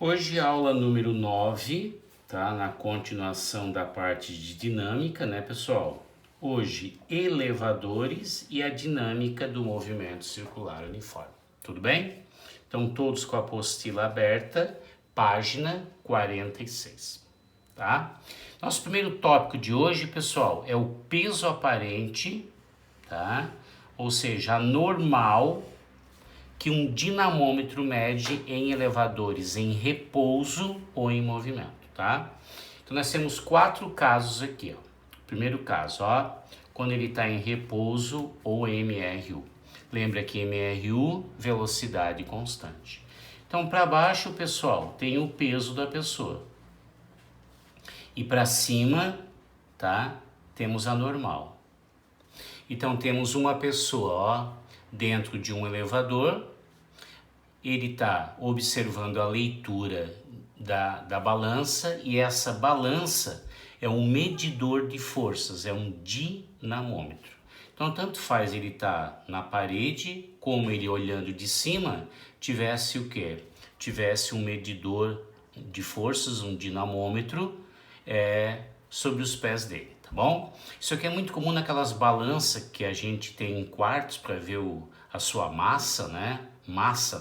Hoje aula número 9, tá? Na continuação da parte de dinâmica, né, pessoal? Hoje, elevadores e a dinâmica do movimento circular uniforme. Tudo bem? Então, todos com a apostila aberta, página 46, tá? Nosso primeiro tópico de hoje, pessoal, é o peso aparente, tá? Ou seja, a normal que um dinamômetro mede em elevadores em repouso ou em movimento, tá? Então nós temos 4 casos aqui, ó. Primeiro caso, ó, quando ele está em repouso ou MRU. Lembra que MRU, velocidade constante. Então para baixo, pessoal, tem o peso da pessoa. E para cima, tá? Temos a normal. Então temos uma pessoa, ó, dentro de um elevador, ele está observando a leitura da balança e essa balança é um medidor de forças, é um dinamômetro. Então tanto faz ele estar na parede como ele olhando de cima tivesse o quê? Tivesse um medidor de forças, um dinamômetro sobre os pés dele. Tá bom? Isso aqui é muito comum naquelas balanças que a gente tem em quartos para ver a sua massa, né?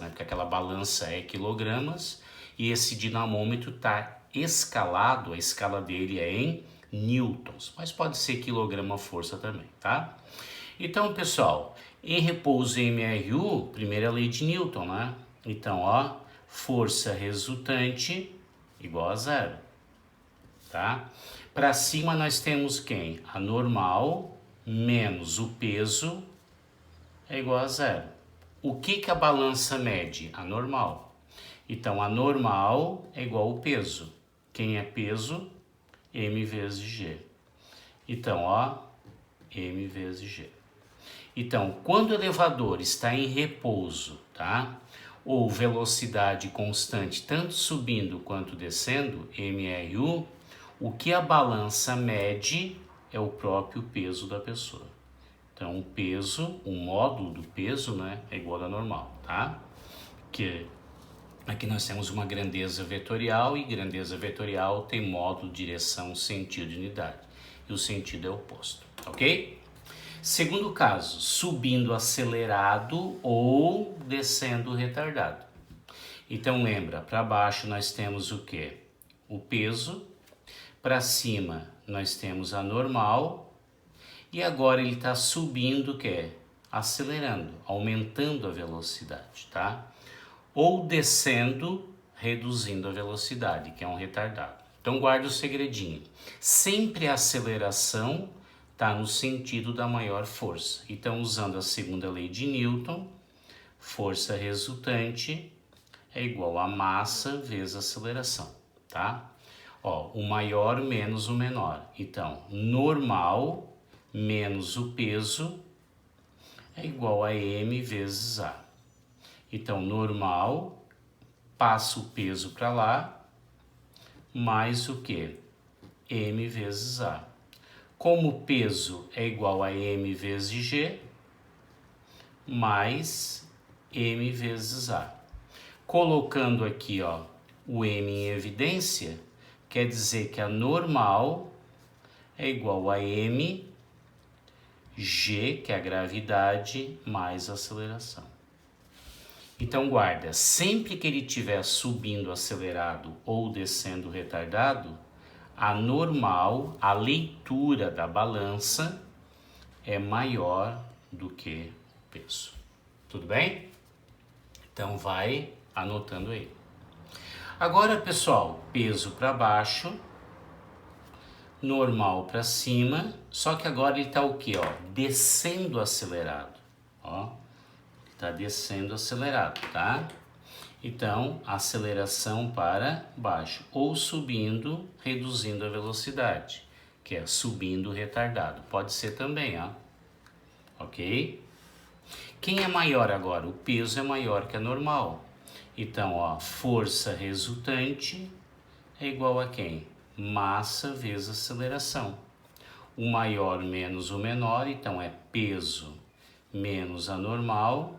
Porque aquela balança é quilogramas e esse dinamômetro está escalado, a escala dele é em newtons, mas pode ser quilograma-força também, tá? Então, pessoal, em repouso MRU, primeira lei de Newton, né? Então, ó, força resultante igual a zero, tá? Para cima nós temos quem? A normal menos o peso é igual a zero. O que a balança mede? A normal. Então, a normal é igual ao peso. Quem é peso? M vezes G. Então, ó, M vezes G. Então, quando o elevador está em repouso, tá? Ou velocidade constante, tanto subindo quanto descendo, MRU, o que a balança mede é o próprio peso da pessoa. Então, o peso, o módulo do peso, né, é igual ao normal, tá? Que aqui nós temos uma grandeza vetorial e grandeza vetorial tem módulo, direção, sentido e unidade. E o sentido é oposto, ok? Segundo caso, subindo acelerado ou descendo retardado. Então, lembra, para baixo nós temos o quê? O peso. Para cima nós temos a normal. E agora ele está subindo, que é acelerando, aumentando a velocidade, tá? Ou descendo, reduzindo a velocidade, que é um retardado. Então guarda o segredinho. Sempre a aceleração está no sentido da maior força. Então, usando a segunda lei de Newton, força resultante é igual a massa vezes aceleração, tá? Ó, o maior menos o menor. Então, normal menos o peso é igual a M vezes A. Então, normal, passa o peso para lá, mais o que? M vezes A. Como o peso é igual a M vezes G, mais M vezes A. Colocando aqui, ó, o M em evidência, quer dizer que a normal é igual a M G, que é a gravidade, mais a aceleração. Então guarda, sempre que ele estiver subindo acelerado ou descendo retardado, a normal, a leitura da balança é maior do que o peso. Tudo bem? Então vai anotando aí. Agora, pessoal, peso para baixo, normal para cima, só que agora ele está o que, ó? Descendo acelerado, ó. Está descendo acelerado, tá? Então, aceleração para baixo, ou subindo, reduzindo a velocidade, que é subindo retardado. Pode ser também, ó. Ok? Quem é maior agora? O peso é maior que a normal. Então, ó, força resultante é igual a quem? Massa vezes aceleração. O maior menos o menor, então é peso menos a normal,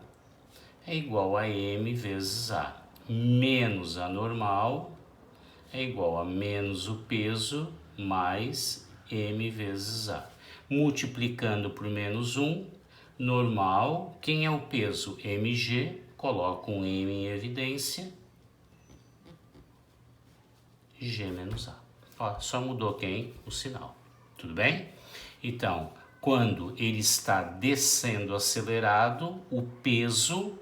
é igual a M vezes A. menos a normal é igual a menos o peso mais m vezes a. Multiplicando por menos 1, normal, quem é o peso? mg, coloco um m em evidência, g menos a. Ó, só mudou quem? O sinal. Tudo bem? Então, quando ele está descendo acelerado, o peso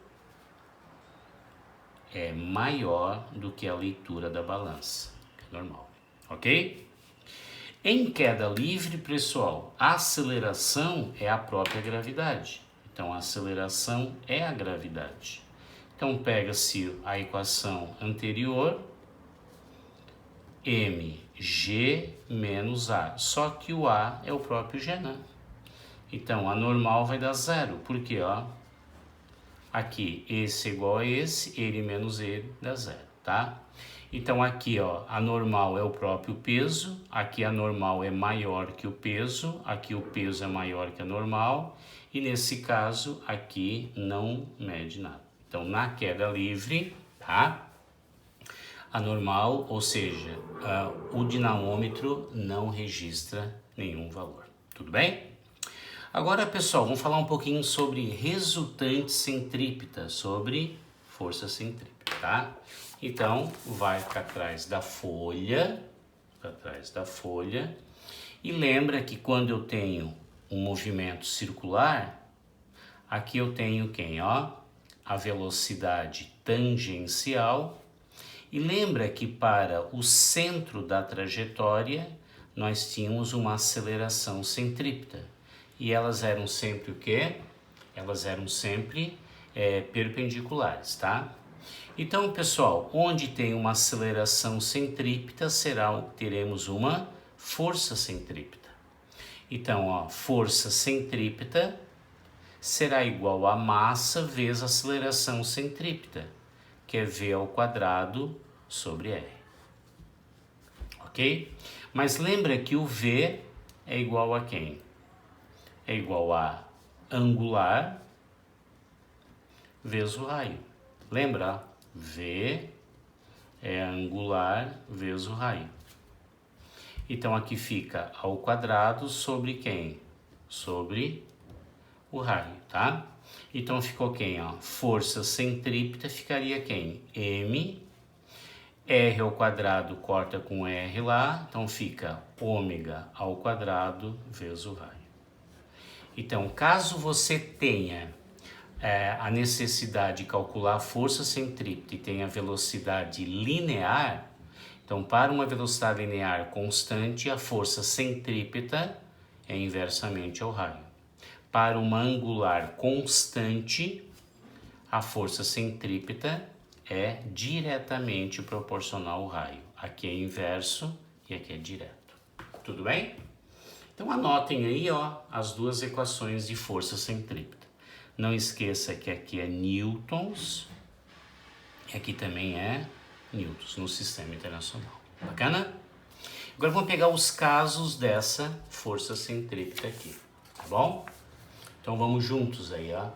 é maior do que a leitura da balança. É normal. Ok? Em queda livre, pessoal, a aceleração é a própria gravidade. Então, a aceleração é a gravidade. Então, pega-se a equação anterior, mg menos a. Só que o a é o próprio g, né? Então, a normal vai dar zero. Por quê? Ó, aqui, esse é igual a esse, ele menos ele dá zero, tá? Então, aqui, ó, a normal é o próprio peso. Aqui, a normal é maior que o peso. Aqui, o peso é maior que a normal. E, nesse caso, aqui não mede nada. Então, na queda livre, tá? A normal, ou seja, o dinamômetro não registra nenhum valor. Tudo bem? Agora, pessoal, vamos falar um pouquinho sobre resultante centrípeta, sobre força centrípeta, tá? Então, vai para trás da folha, e lembra que quando eu tenho um movimento circular, aqui eu tenho quem, ó? A velocidade tangencial. E lembra que para o centro da trajetória, nós tínhamos uma aceleração centrípeta. E elas eram sempre o quê? Elas eram sempre perpendiculares, tá? Então, pessoal, onde tem uma aceleração centrípeta, teremos uma força centrípeta. Então, ó, força centrípeta será igual a massa vezes aceleração centrípeta, que é v ao quadrado sobre r. Ok? Mas lembra que o v é igual a quem? É igual a angular vezes o raio. Lembra? V é angular vezes o raio. Então, aqui fica ao quadrado sobre quem? Sobre o raio, tá? Então, ficou quem, ó? Força centrípeta ficaria quem? M. R ao quadrado corta com R lá. Então, fica ômega ao quadrado vezes o raio. Então, caso você tenha a necessidade de calcular a força centrípeta e tenha velocidade linear, então, para uma velocidade linear constante, a força centrípeta é inversamente ao raio. Para uma angular constante, a força centrípeta é diretamente proporcional ao raio. Aqui é inverso e aqui é direto. Tudo bem? Então anotem aí, ó, as duas equações de força centrípeta. Não esqueça que aqui é newtons e aqui também é newtons no sistema internacional. Bacana? Agora vamos pegar os casos dessa força centrípeta aqui, tá bom? Então vamos juntos aí, ó.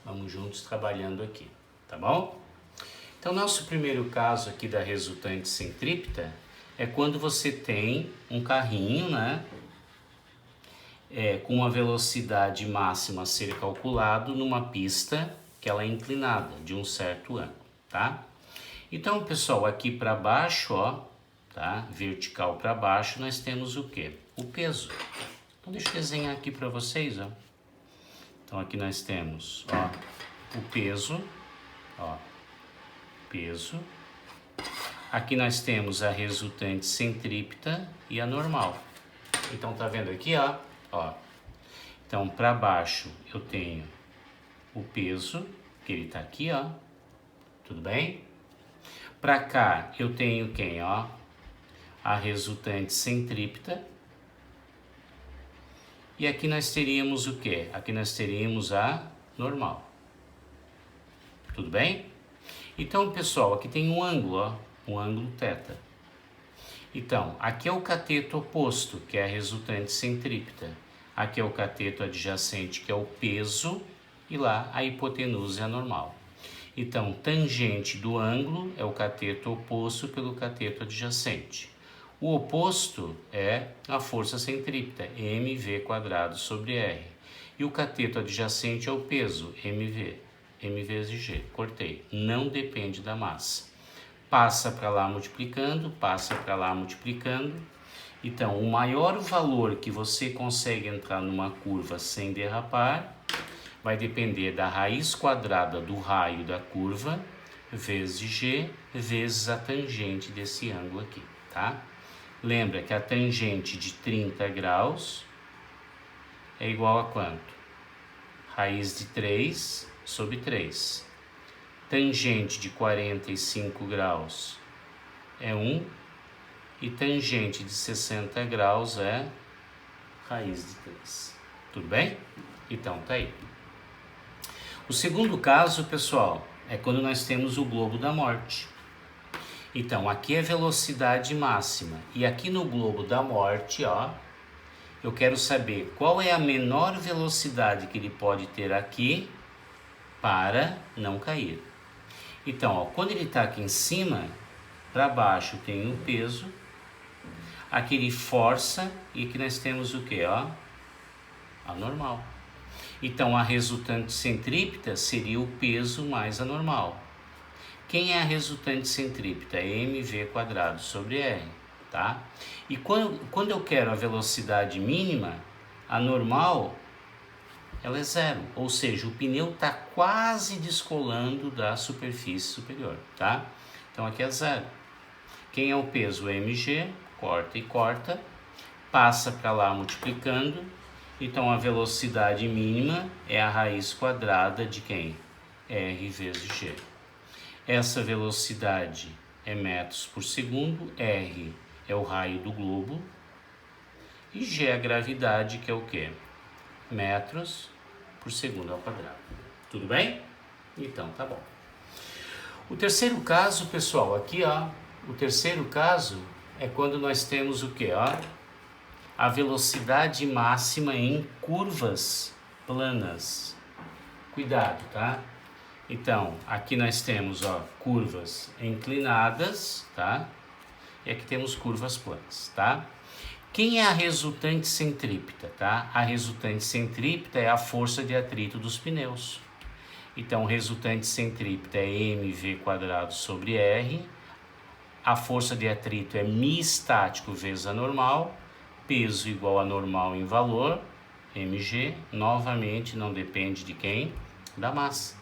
Vamos juntos trabalhando aqui, tá bom? Então nosso primeiro caso aqui da resultante centrípeta é quando você tem um carrinho, né? Com uma velocidade máxima a ser calculado numa pista que ela é inclinada de um certo ângulo, tá? Então, pessoal, aqui para baixo, ó, tá? Vertical para baixo, nós temos o quê? O peso. Então, deixa eu desenhar aqui para vocês, ó. Então, aqui nós temos, ó, o peso, ó, peso. Aqui nós temos a resultante centrípeta e a normal. Então, tá vendo aqui, ó? Então, para baixo eu tenho o peso, que ele tá aqui, ó. Tudo bem? Para cá eu tenho quem, ó? A resultante centrípeta. E aqui nós teríamos o quê? Aqui nós teríamos a normal. Tudo bem? Então, pessoal, aqui tem um ângulo, ó, um ângulo θ. Então, aqui é o cateto oposto, que é a resultante centrípeta. Aqui é o cateto adjacente, que é o peso, e lá a hipotenusa é a normal. Então, tangente do ângulo é o cateto oposto pelo cateto adjacente. O oposto é a força centrípeta, mv² sobre r. E o cateto adjacente é o peso, mv, m vezes g. Cortei. Não depende da massa. Passa para lá multiplicando, passa para lá multiplicando. Então, o maior valor que você consegue entrar numa curva sem derrapar vai depender da raiz quadrada do raio da curva vezes g vezes a tangente desse ângulo aqui, tá? Lembra que a tangente de 30 graus é igual a quanto? Raiz de 3 sobre 3. Tangente de 45 graus é 1 e tangente de 60 graus é raiz de 3. Tudo bem? Então, tá aí. O segundo caso, pessoal, é quando nós temos o globo da morte. Então, aqui é velocidade máxima. E aqui no globo da morte, ó, eu quero saber qual é a menor velocidade que ele pode ter aqui para não cair. Então, ó, quando ele está aqui em cima, para baixo tem o peso. Aqui ele força e aqui nós temos o que? Ó, a normal. Então, a resultante centrípeta seria o peso mais a normal. Quem é a resultante centrípeta? É mv² sobre r, tá? E quando eu quero a velocidade mínima, a normal, ela é zero. Ou seja, o pneu está quase descolando da superfície superior, tá? Então, aqui é zero. Quem é o peso? mg, corta e corta, passa para lá multiplicando. Então, a velocidade mínima é a raiz quadrada de quem? R vezes g. Essa velocidade é metros por segundo, R é o raio do globo e g é a gravidade, que é o quê? Metros por segundo ao quadrado. Tudo bem? Então, tá bom. O terceiro caso, pessoal, aqui, ó, o terceiro caso é quando nós temos o quê, ó? A velocidade máxima em curvas planas. Cuidado, tá? Então, aqui nós temos, ó, curvas inclinadas, tá? E aqui temos curvas planas, tá? Quem é a resultante centrípeta, tá? A resultante centrípeta é a força de atrito dos pneus. Então, resultante centrípeta é mv² sobre r. A força de atrito é μ estático vezes a normal. Peso igual a normal em valor, mg, novamente não depende de quem? Da massa.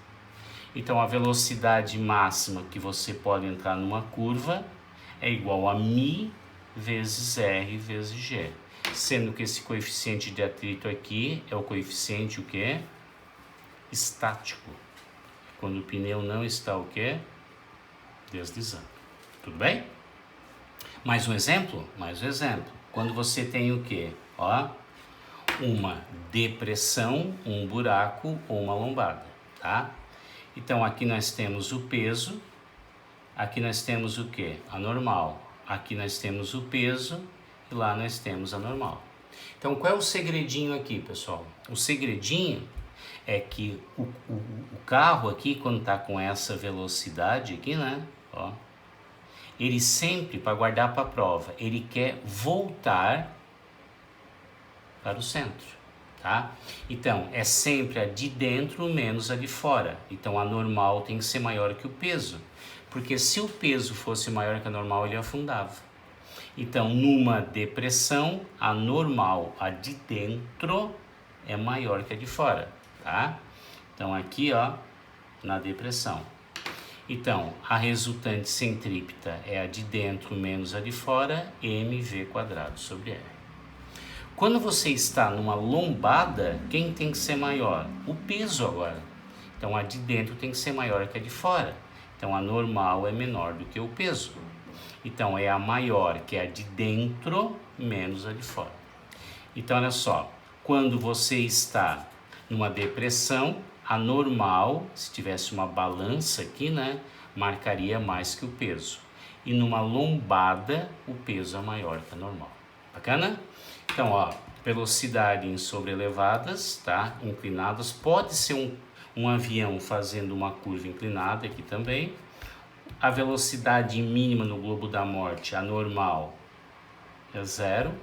Então, a velocidade máxima que você pode entrar numa curva é igual a μ vezes r vezes g. Sendo que esse coeficiente de atrito aqui é o coeficiente o quê? Estático. Quando o pneu não está o quê? Deslizando. Tudo bem? Mais um exemplo? Mais um exemplo. Quando você tem o quê? Ó, uma depressão, um buraco ou uma lombada, tá? Então, aqui nós temos o peso, aqui nós temos o quê? A normal. Aqui nós temos o peso e lá nós temos a normal. Então, qual é o segredinho aqui, pessoal? O segredinho é que o carro aqui, quando está com essa velocidade aqui, né? Ó, ele sempre, para guardar para a prova, ele quer voltar para o centro, tá? Então, é sempre a de dentro menos a de fora. Então, a normal tem que ser maior que o peso. Porque se o peso fosse maior que a normal, ele afundava. Então, numa depressão, a normal, a de dentro, é maior que a de fora, tá? Então, aqui, ó, na depressão. Então, a resultante centrípeta é a de dentro menos a de fora, mv² sobre r. Quando você está numa lombada, quem tem que ser maior? O peso agora. Então, a de dentro tem que ser maior que a de fora. Então, a normal é menor do que o peso. Então, é a maior, que é a de dentro, menos a de fora. Então, olha só. Quando você está numa depressão, a normal, se tivesse uma balança aqui, né, marcaria mais que o peso. E numa lombada, o peso é maior que a normal. Bacana? Então, ó, velocidade em sobrelevadas, tá? Inclinadas, pode ser um avião fazendo uma curva inclinada aqui também. A velocidade mínima no globo da morte, a normal, é 0.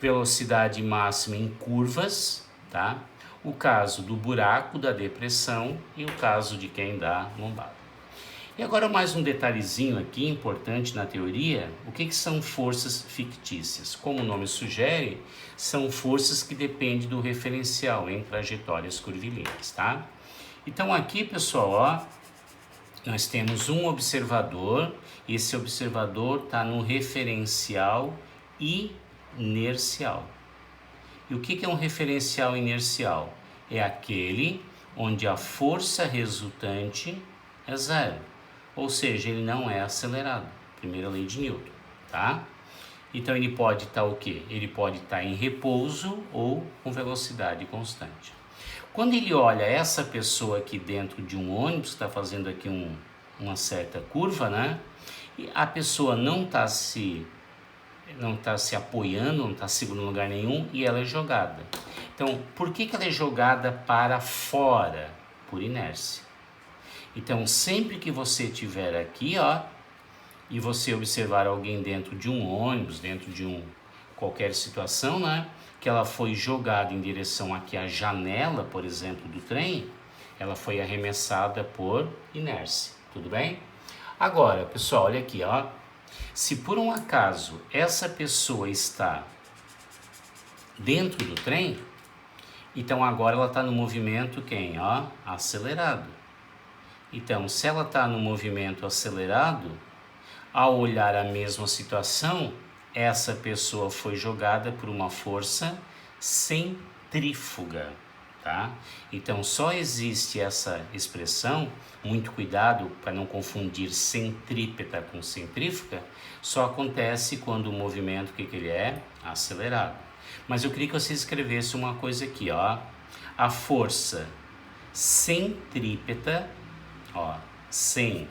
Velocidade máxima em curvas, tá? O caso do buraco, da depressão e o caso de quem dá lombada. E agora mais um detalhezinho aqui importante na teoria, o que são forças fictícias? Como o nome sugere, são forças que dependem do referencial em trajetórias curvilíneas, tá? Então aqui, pessoal, ó, nós temos um observador, esse observador está no referencial inercial. E o que é um referencial inercial? É aquele onde a força resultante é 0, ou seja, ele não é acelerado, primeira lei de Newton, tá? Então ele pode estar o quê? Ele pode estar em repouso ou com velocidade constante. Quando ele olha essa pessoa aqui dentro de um ônibus, está fazendo aqui uma certa curva, né? E a pessoa não está se apoiando, não está segurando em lugar nenhum e ela é jogada. Então, por que ela é jogada para fora? Por inércia. Então, sempre que você estiver aqui, ó, e você observar alguém dentro de um ônibus, dentro de qualquer situação, né, que ela foi jogada em direção aqui à janela, por exemplo, do trem, ela foi arremessada por inércia, tudo bem? Agora, pessoal, olha aqui, ó. Se por um acaso essa pessoa está dentro do trem, então agora ela está no movimento quem? Ó, acelerado. Então, se ela está no movimento acelerado, ao olhar a mesma situação, essa pessoa foi jogada por uma força centrífuga, tá? Então, só existe essa expressão, muito cuidado para não confundir centrípeta com centrífuga, só acontece quando o movimento, o que ele é? Acelerado. Mas eu queria que você escrevesse uma coisa aqui, ó. A força centrípeta, ó, centrípeta,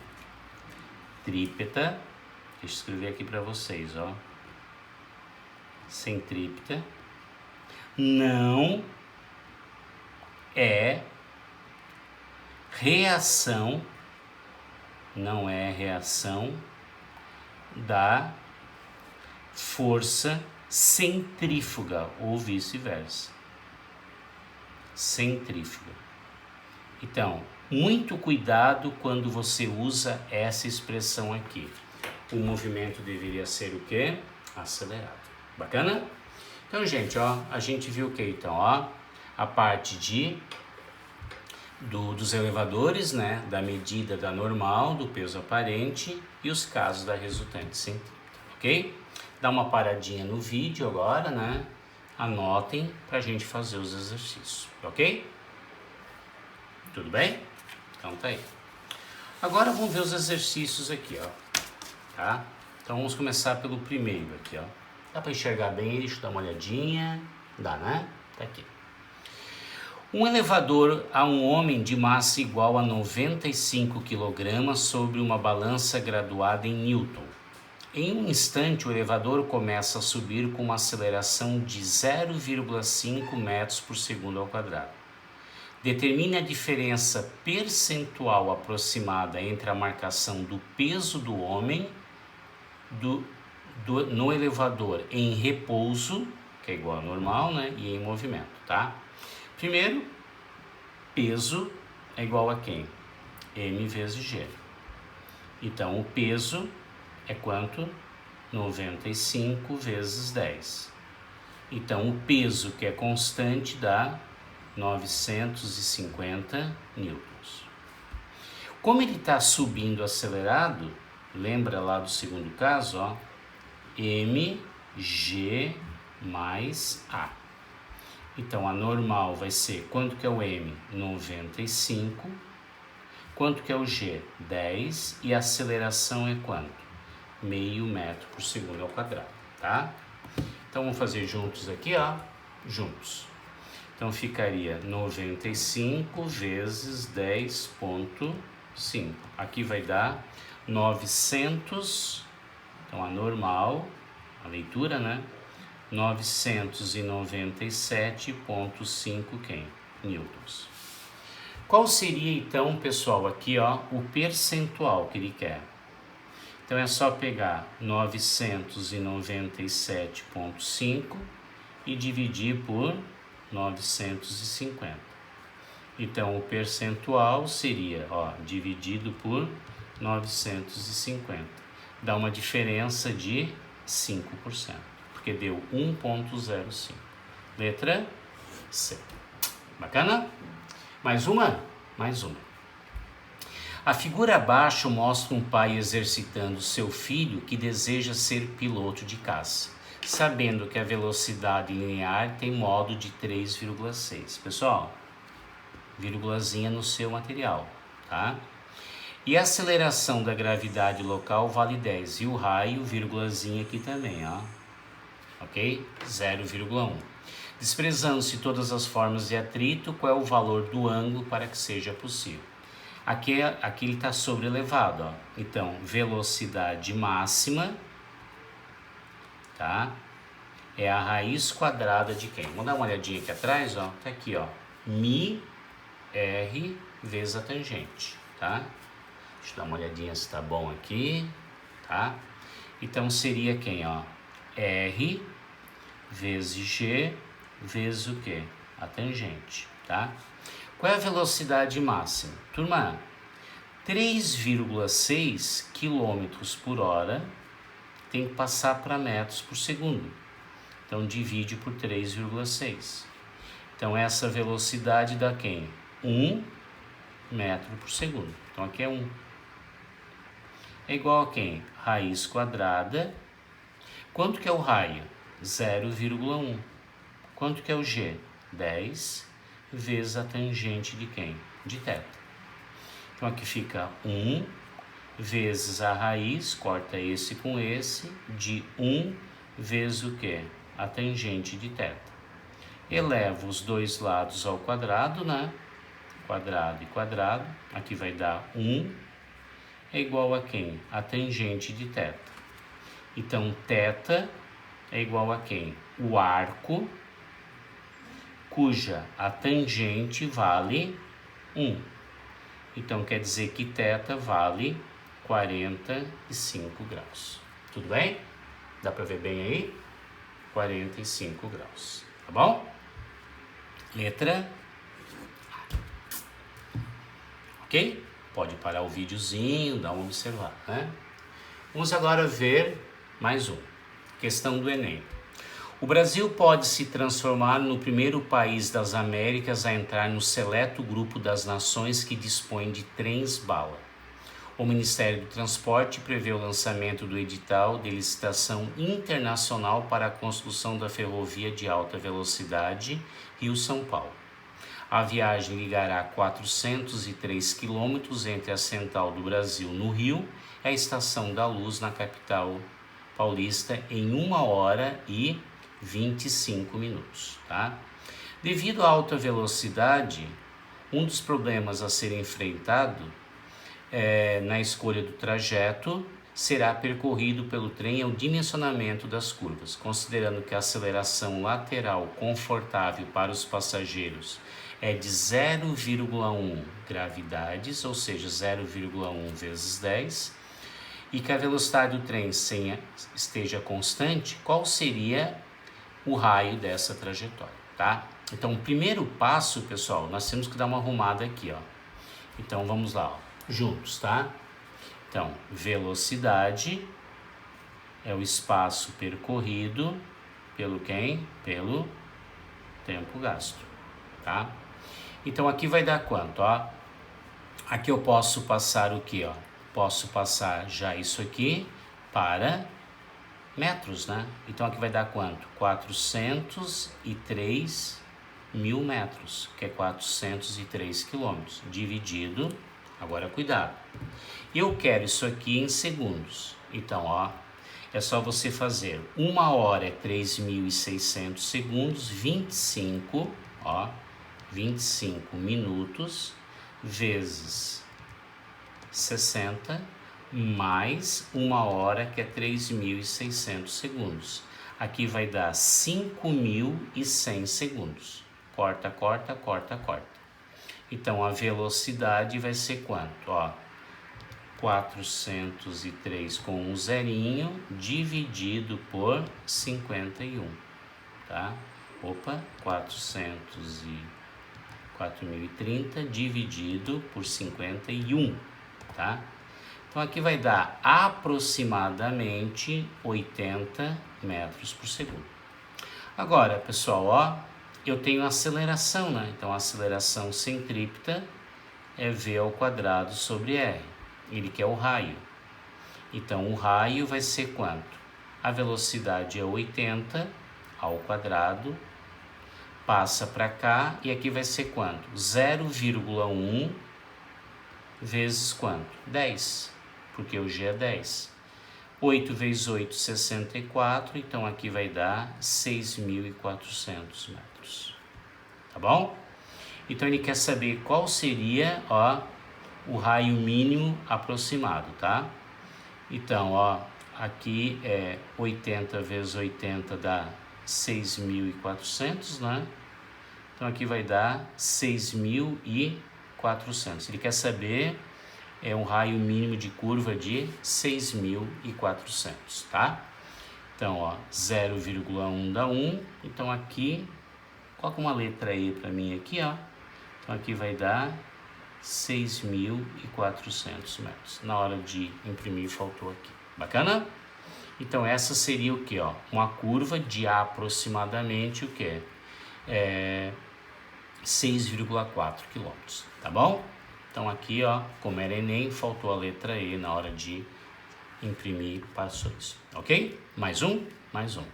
deixa eu escrever aqui para vocês, ó. Centrípeta não é reação, da força centrífuga ou vice-versa. Centrífuga. Então, muito cuidado quando você usa essa expressão aqui. O movimento deveria ser o quê? Acelerado. Bacana? Então, gente, ó, a gente viu o que então, ó, a parte dos elevadores, né, da medida da normal, do peso aparente e os casos da resultante centrípeta, ok? Dá uma paradinha no vídeo agora, né? Anotem pra gente fazer os exercícios, ok? Tudo bem? Então tá aí. Agora vamos ver os exercícios aqui, ó, tá? Então vamos começar pelo primeiro aqui, ó. Dá para enxergar bem? Deixa eu dar uma olhadinha. Dá, né? Tá aqui. Um elevador a um homem de massa igual a 95 kg sobre uma balança graduada em Newton. Em um instante, o elevador começa a subir com uma aceleração de 0,5 metros por segundo ao quadrado. Determine a diferença percentual aproximada entre a marcação do peso do homem no elevador em repouso, que é igual ao normal, né, e em movimento, tá? Primeiro, peso é igual a quem? M vezes G. Então, o peso é quanto? 95 vezes 10. Então, o peso que é constante dá 950 newtons. Como ele está subindo acelerado, lembra lá do segundo caso, ó, mg mais A. Então, a normal vai ser, quanto que é o M? 95. Quanto que é o G? 10. E a aceleração é quanto? Meio metro por segundo ao quadrado, tá? Então, vamos fazer juntos aqui, ó. Juntos. Então, ficaria 95 vezes 10,5. Aqui vai dar 900, então a normal, a leitura, né? 997,5 quem? Newtons. Qual seria então, pessoal, aqui ó, o percentual que ele quer? Então é só pegar 997,5 e dividir por 950. Então o percentual seria, ó, dividido por 950. Dá uma diferença de 5%, porque deu 1,05. Letra C. Bacana? Mais uma? Mais uma. A figura abaixo mostra um pai exercitando seu filho que deseja ser piloto de caça, sabendo que a velocidade linear tem modo de 3,6. Pessoal, vírgulazinha no seu material, tá? E a aceleração da gravidade local vale 10. E o raio, vírgulazinha aqui também, ó. Ok? 0,1. Desprezando-se todas as formas de atrito, qual é o valor do ângulo para que seja possível? Aqui ele está sobrelevado, ó. Então, velocidade máxima, tá? É a raiz quadrada de quem? Vamos dar uma olhadinha aqui atrás, ó. Tá aqui, ó. Mi R vezes a tangente, tá? Deixa eu dar uma olhadinha se tá bom aqui, tá? Então, seria quem, ó? R vezes G vezes o quê? A tangente, tá? Qual é a velocidade máxima? Turma, 3,6 km por hora tem que passar para metros por segundo. Então, divide por 3,6. Então, essa velocidade dá quem? 1 metro por segundo. Então, aqui é 1. É igual a quem? Raiz quadrada. Quanto que é o raio? 0,1. Quanto que é o G? 10 vezes a tangente de quem? De θ. Então aqui fica 1 vezes a raiz, corta esse com esse, de 1 vezes o quê? A tangente de θ. Eleva os dois lados ao quadrado, né? Quadrado e quadrado. Aqui vai dar 1 é igual a quem? A tangente de θ. Então θ é igual a quem? O arco cuja a tangente vale 1. Então, quer dizer que θ vale 45 graus. Tudo bem? Dá para ver bem aí? 45 graus. Tá bom? Letra A. Ok? Pode parar o videozinho, dar uma observada, né? Vamos agora ver mais um. Questão do Enem. O Brasil pode se transformar no primeiro país das Américas a entrar no seleto grupo das nações que dispõem de trens-bala. O Ministério do Transporte prevê o lançamento do edital de licitação internacional para a construção da ferrovia de alta velocidade Rio-São Paulo. A viagem ligará 403 quilômetros entre a Central do Brasil, no Rio, e a Estação da Luz, na capital paulista, em 1 hora e 25 minutos, tá? Devido à alta velocidade, um dos problemas a ser enfrentado na escolha do trajeto será percorrido pelo trem é o dimensionamento das curvas, considerando que a aceleração lateral confortável para os passageiros é de 0,1 gravidades, ou seja, 0,1 vezes 10, e que a velocidade do trem esteja constante, qual seria o raio dessa trajetória, tá? Então, o primeiro passo, pessoal, nós temos que dar uma arrumada aqui, ó. Então, vamos lá, ó, juntos, tá? Então, velocidade é o espaço percorrido pelo quem? Pelo tempo gasto, tá? Então, aqui vai dar quanto, ó? Aqui eu posso passar o quê, ó? Posso passar já isso aqui para metros, né? Então aqui vai dar quanto? 403 mil metros, que é 403 quilômetros, dividido, agora cuidado, eu quero isso aqui em segundos, então ó, é só você fazer 1 hora é 3.600 segundos, 25 minutos, vezes 60, mais 1 hora, que é 3.600 segundos. Aqui vai dar 5.100 segundos. Corta, corta, corta, corta. Então, a velocidade vai ser quanto? Ó, 403 com um zerinho dividido por 51, tá? Opa, 4.030 dividido por 51, tá? Então, aqui vai dar aproximadamente 80 metros por segundo. Agora, pessoal, ó, eu tenho aceleração, né? Então, a aceleração centrípeta é v ao quadrado sobre r. Ele quer o raio. Então, o raio vai ser quanto? A velocidade é 80 ao quadrado, passa para cá, e aqui vai ser quanto? 0,1 vezes quanto? 10, porque o g é 10. 8 vezes 8, 64, então aqui vai dar 6.400 metros. Tá bom? Então, ele quer saber qual seria, ó, o raio mínimo aproximado, tá? Então, ó, aqui é 80 vezes 80 dá 6.400, né? Então, aqui vai dar 6.400. Ele quer saber um raio mínimo de curva de 6.400, tá? Então, ó, 0,1 dá 1. Então, aqui, coloca uma letra E para mim aqui, ó. Então, aqui vai dar 6.400 metros. Na hora de imprimir, faltou aqui. Bacana? Então, essa seria o que, ó? Uma curva de aproximadamente o que? 6,4 quilômetros, tá bom? Então, aqui, ó, como era Enem, faltou a letra E na hora de imprimir, passou isso. Ok? Mais um? Mais um.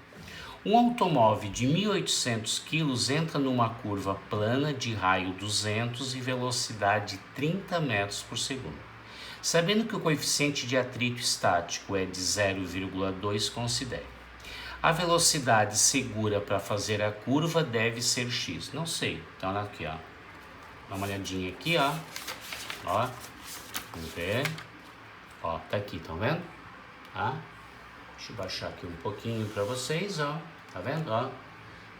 Um automóvel de 1.800 kg entra numa curva plana de raio 200 e velocidade 30 metros por segundo. Sabendo que o coeficiente de atrito estático é de 0,2, considere. A velocidade segura para fazer a curva deve ser x. Não sei. Então, aqui, ó. Dá uma olhadinha aqui, ó. Ó. Vamos ver. Ó, tá aqui, estão vendo? Tá? Deixa eu baixar aqui um pouquinho para vocês, ó. Tá vendo? Ó.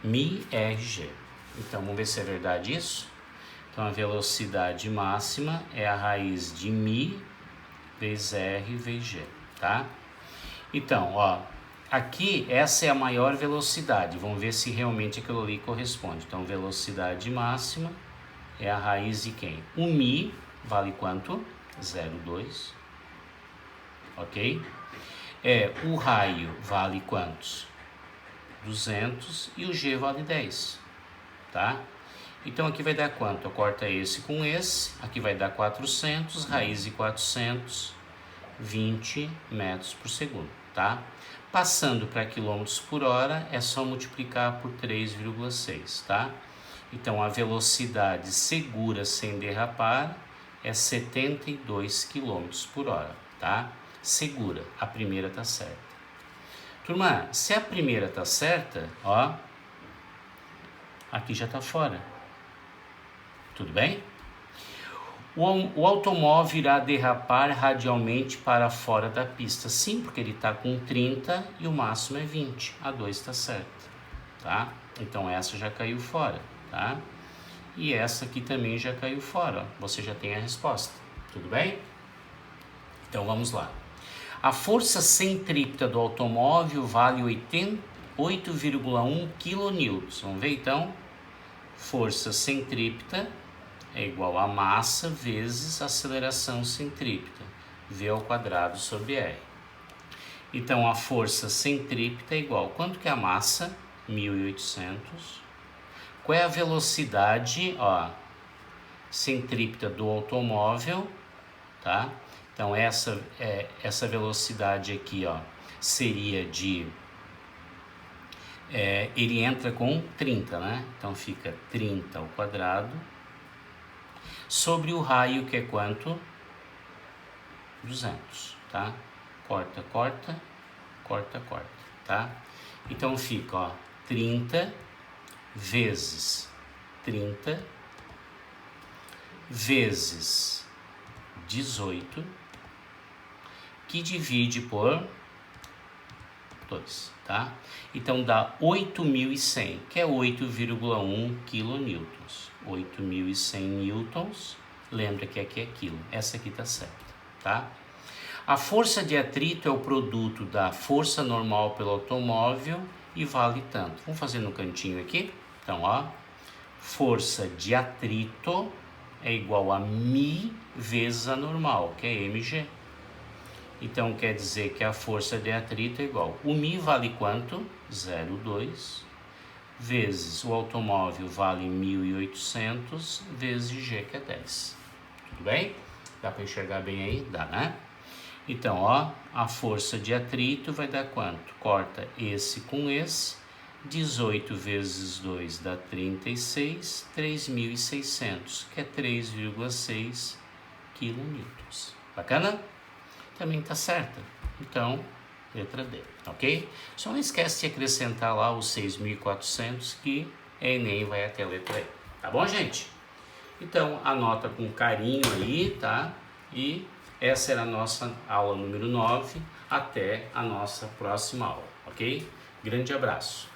μRg. Então, vamos ver se é verdade isso. Então, a velocidade máxima é a raiz de μ vezes r vezes g, tá? Então, ó, aqui essa é a maior velocidade. Vamos ver se realmente aquilo ali corresponde. Então, velocidade máxima é a raiz de quem? O μ vale quanto? 0,2. Ok? O raio vale quantos? 200 e o G vale 10, tá? Então, aqui vai dar quanto? Eu corto esse com esse, aqui vai dar 400, raiz de 400, 20 metros por segundo, tá? Passando para quilômetros por hora, é só multiplicar por 3,6, tá? Então, a velocidade segura sem derrapar é 72 km por hora, tá? Segura, a primeira tá certa. Turma, se a primeira tá certa, ó, aqui já tá fora. Tudo bem? O automóvel irá derrapar radialmente para fora da pista. Sim, porque ele está com 30 e o máximo é 20. A 2 está certa, tá? Então, essa já caiu fora, tá? E essa aqui também já caiu fora. Você já tem a resposta. Tudo bem? Então, vamos lá. A força centrípeta do automóvel vale 8,1 kN. Vamos ver, então? Força centrípeta é igual a massa vezes aceleração centrípeta, v ao quadrado sobre r. Então, a força centrípeta é igual, quanto que é a massa? 1.800. Qual é a velocidade, ó, centrípeta do automóvel, tá? Então, essa velocidade aqui, ó, seria de... ele entra com 30, né? Então, fica 30 ao quadrado sobre o raio, que é quanto? 200, tá? Corta, corta, corta, corta, tá? Então, fica, ó, 30 vezes 30 vezes 18, que divide por 2, tá? Então dá 8.100, que é 8,1 kN. 8.100 newtons, lembra que aqui é quilo, essa aqui tá certa, tá? A força de atrito é o produto da força normal pelo automóvel e vale tanto. Vamos fazer no cantinho aqui? Então, ó, força de atrito é igual a μ vezes a normal, que é mg. Então, quer dizer que a força de atrito é igual. O μ vale quanto? 0,2 vezes o automóvel vale 1.800 vezes g, que é 10. Tudo bem? Dá para enxergar bem aí? Dá, né? Então, ó, a força de atrito vai dar quanto? Corta esse com esse. 18 vezes 2 dá 36, 3.600, que é 3,6 kN. Bacana? Também tá certa. Então, letra D, ok? Só não esquece de acrescentar lá os 6.400, que Enem vai até a letra E. Tá bom, gente? Então, anota com carinho aí, tá? E essa era a nossa aula número 9. Até a nossa próxima aula, ok? Grande abraço.